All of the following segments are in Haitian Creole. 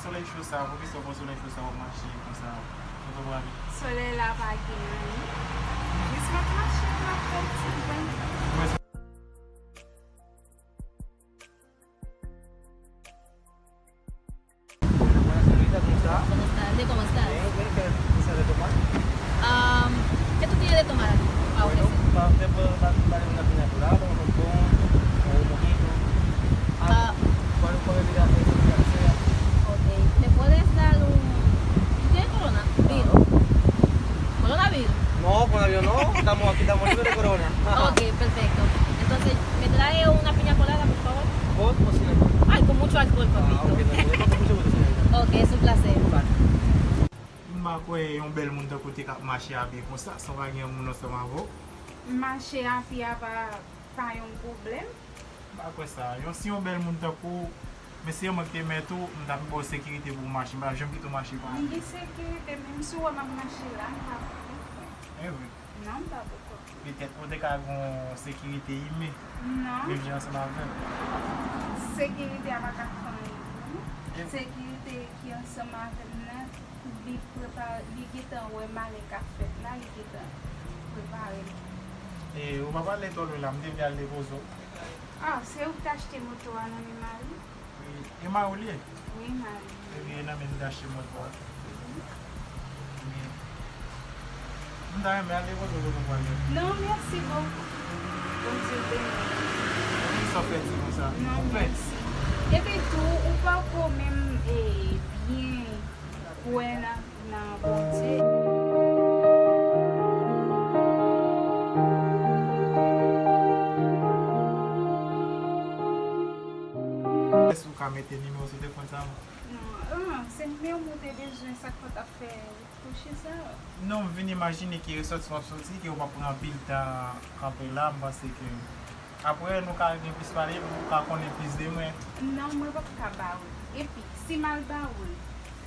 soleil chaud ça, vous pouvez sortir soleil chaud ça au marché comme ça. Vous comprenez? Soleil là pas gagné. Mais c'est votre marché, ma petite. Buenas tardes, ¿cómo estás? Bien, ¿qué quise de tomar? ¿Qué tú quieres de tomar aquí? Bueno, te puedo dar una piña colada, un rompón o un mojito. ¿Cuál probabilidad de que sea? Ok, ¿me puedes dar un... ¿Tienes corona? Vino. ¿Coronavirus? No, con avión no, estamos libres de corona. Ok, perfecto. Entonces, ¿me trae una piña colada, por favor? ¿Vos o sin alcohol? Ay, con mucho alcohol, Ah, papito. ok, no, con mucho gusto, señorita. Ok, es un placer. Vale. Ma kwe yon bel moun de kote kap mache api kon sa, son va gen moun osama vo. Marché à pied pas un problème. Ma kwe sa, yon si yon bel moun de kou, mais si yon mwen te met tou, mwen ta pou sécurité pour marché, mwen jom ki tou marché pa. On dit sécurité, même si on a marché là, Eh oui, non, pas beaucoup. peut-être ou te ka gon sécurité yime, Non, men vyen ansama avèm. sécurité à ma famille. Sécurité qui est ensemble avec nous, il prépare, il est en ouais mal café là, il est préparé. E ou pa pale tol la, mwen devye al depozo. Ah, c'est où t'as acheté moto à mon mari? E ma ou liye? Oui, mari. E nan men dache moto. Mwen da yon men al depozo do kon wale. Non, merci beaucoup. Bon Dieu béni. Mwen sa fèt si kon sa. Non, Fèt. merci. Et puis tout, on va quand même bien buena dans bon Dieu. Sou ka mette nime ou sou telefon sa mwen? Non, c'est mieux monter besoin ça qu'on t'a fait toucher ça. Non, mwen vin imagine ki resort swap soti ki ou pa pran pil tan kampe la, mwen pase ke apre nou ka gen pis pale, ou ka konen pis de mwen. Non, moi pas baoul. Et puis si mal baoul,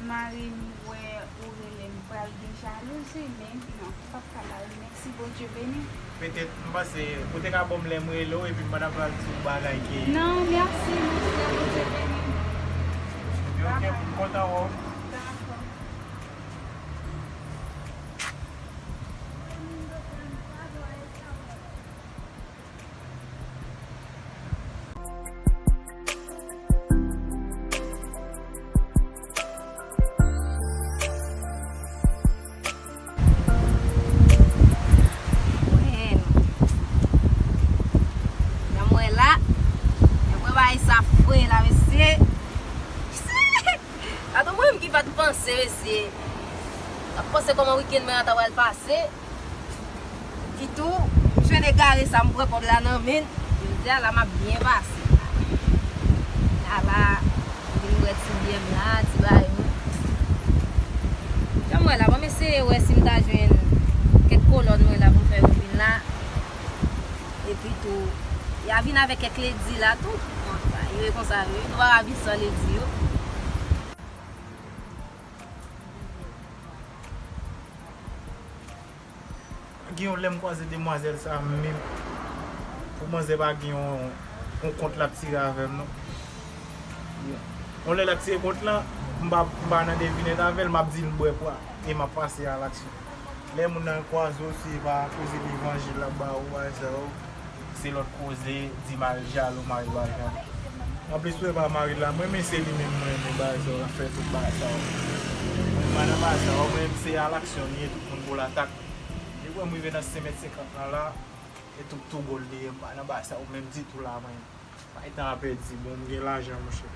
Marie ouais ou relève pral de jalousie, mais non, pas baoul. Merci bon Dieu béni. Petet mwen pase, ou te ka bom lem relo, epi mwen apal sou bagay ki. Non, merci, monsieur bon Dieu béni. Epi ok, mwen kontan wou. D'accord. Bueno. La muela. Después va esa afuera, ¿ves? A tout moun ki va te penser, monsieur. A penser comment week-end mwen ata wèl passe. Ki tou, je vais dégarer ça m'pre pour la nan men. Je veux dire, là m'a bien passé. Là, je vais nous ti bien là, ti ba yon. Jam wè la, bon essayer wè si m'ta jwen quelques colonnes wè la pour faire un vin là. Et puis tout, y a vin avec quelques ledi là tout. Il est comme ça, il doit avoir sans ledi yo. Gen yon lem kwa ze demwazel sa mwen, pou mwen ze pa gen yon kont la ptire avèm non. On lè la ptire kont la, mba nan devinet avèl, mba bdi nbwe kwa, e mba pase a l'aksyon. Lè moun nan kwa zo si va koze l'evangil la ba ou a se ou, se lot koze di marijal ou maribajan. An plis wè pa mari la, mwen men se li men mwen ba se ou, a fè tout ba sa ou. Mwen nan ba sa ou, mwen se a l'aksyon niye tout moun bol atak. Mwen mwen ven nan 5,50 nan la, e tout gol de yon pa nan ba sa ou menm di tout la man. Pa etan apè di, mwen gen l'ajan mwen chè.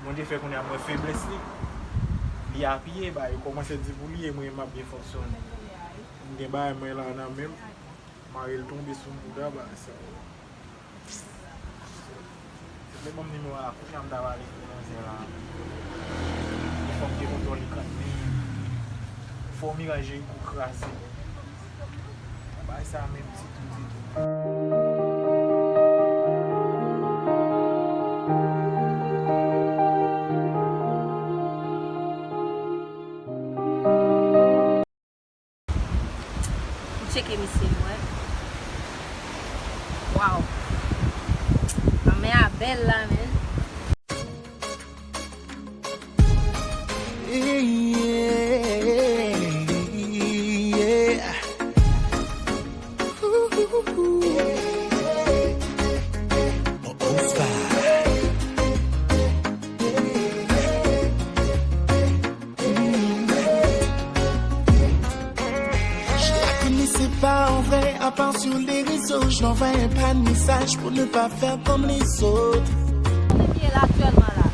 Mwen de fè konen mwen febles li, li apye ba, yon komanse di pou li, mwen mwen bien fonksyon. Mwen gen ba mwen la nan menm, mwen el tombe sou mbouda ba sa ou. Se mwen mwen mwen akou, jan mda wale konen zè la. Mwen fòm ki konton li kat men, fòm mi raje yon kou krasi. Ba sa men titou. Check monsieur, ouais. Wow. La mer est belle là, man. c'est pas en vrai, à part sur les réseaux. Je n'envoie pas de message pour ne pas faire comme les autres. On est bien là actuellement là.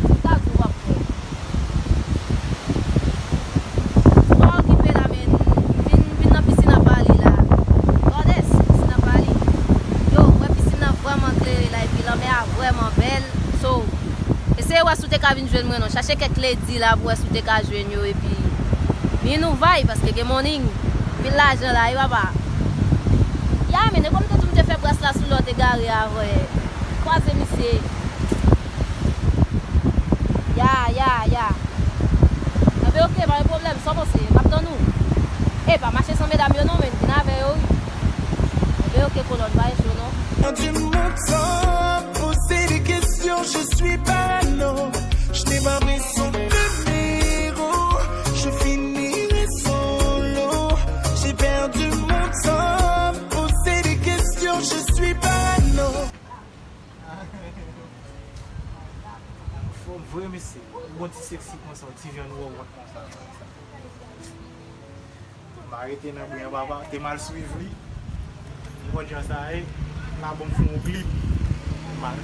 C'est ça que vous avez fait. Pas occupé là, mais vin dans la piscine à Bali là. Regardez, piscine à Bali. Yo, ouais, piscine a vraiment claire là, et puis la mer est vraiment belle. So, essayez de voir si vous avez jouer moi non. Cherchez quelques ladies là pour voir si vous avez jouer et puis mais nous vaille parce que les morning, village là, il va pas. Ya, mais comme tu me fais brasse là sur l'autre égaré avant. Croisez monsieur. Ya. Mais ok, pas de problème, sans penser. Maintenant nous. Eh, pas marcher sans mesdames non, mais venez avec eux. Mais ok, colonne, va chaud non. Du mon temps, poser des questions, je suis parano. Je n'ai pas pris son numéro, je finirai solo. J'ai perdu mon temps, poser des questions, je suis parano. Faut voir, mais c'est bon petit sexy comme ça, petit vieux nouveau comme ça. M'arrêter dans le papa, t'es mal suivi. Moi, je sais ça, la bombe font un clip. Mal.